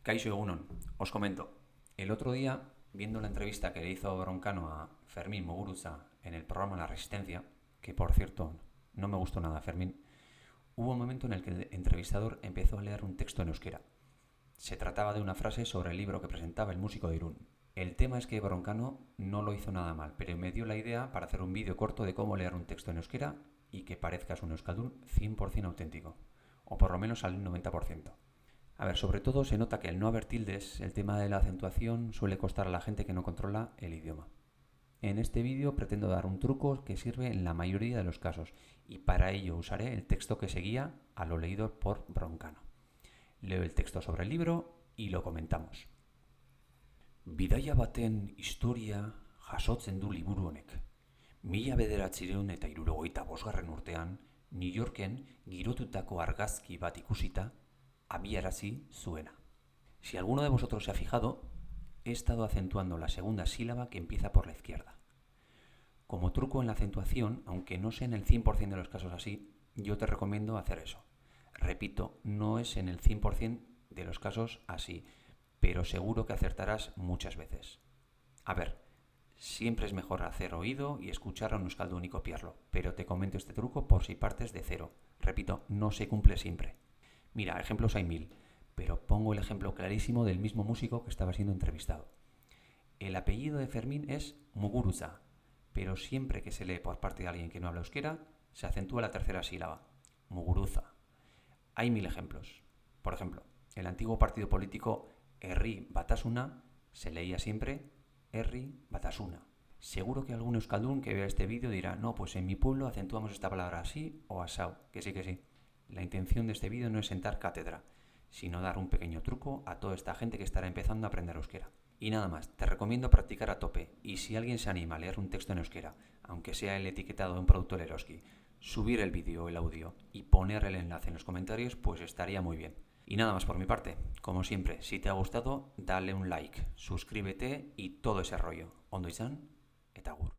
Kaixo Egunon, os comento. El otro día, viendo la entrevista que le hizo Broncano a Fermín Muguruza en el programa La Resistencia, que por cierto no me gustó nada Fermín, hubo un momento en el que el entrevistador empezó a leer un texto en euskera. Se trataba de una frase sobre el libro que presentaba el músico de Irún. El tema es que Broncano no lo hizo nada mal, pero me dio la idea para hacer un vídeo corto de cómo leer un texto en euskera y que parezcas un euskaldun 100% auténtico, o por lo menos al 90%. A ver, sobre todo se nota que al no haber tildes, el tema de la acentuación suele costar a la gente que no controla el idioma. En este vídeo pretendo dar un truco que sirve en la mayoría de los casos y para ello usaré el texto que seguía a lo leído por Broncano. Leo el texto sobre el libro y lo comentamos. Bidaia baten historia jasotzen du liburu honek. 1975 urtean, New Yorken girotutako argazki bat ikusita, abiarazi zuena. Si alguno de vosotros se ha fijado, he estado acentuando la segunda sílaba que empieza por la izquierda. Como truco en la acentuación, aunque no sea en el 100% de los casos así, yo te recomiendo hacer eso. Repito, no es en el 100% de los casos así, pero seguro que acertarás muchas veces. A ver, siempre es mejor hacer oído y escuchar a un euskaldun y copiarlo, pero te comento este truco por si partes de cero. Repito, no se cumple siempre. Mira, ejemplos hay 1000, pero pongo el ejemplo clarísimo del mismo músico que estaba siendo entrevistado. El apellido de Fermín es Muguruza, pero siempre que se lee por parte de alguien que no habla euskera, se acentúa la tercera sílaba, Muguruza. Hay 1000 ejemplos. Por ejemplo, el antiguo partido político Herri Batasuna se leía siempre Herri Batasuna. Seguro que algún euskaldun que vea este vídeo dirá, no, pues en mi pueblo acentuamos esta palabra así o asao, que sí, que sí. La intención de este vídeo no es sentar cátedra, sino dar un pequeño truco a toda esta gente que estará empezando a aprender euskera. Y nada más, te recomiendo practicar a tope, y si alguien se anima a leer un texto en euskera, aunque sea el etiquetado de un productor Eroski, subir el vídeo o el audio y poner el enlace en los comentarios, pues estaría muy bien. Y nada más por mi parte, como siempre, si te ha gustado, dale un like, suscríbete y todo ese rollo. Ondo izan, eta agur.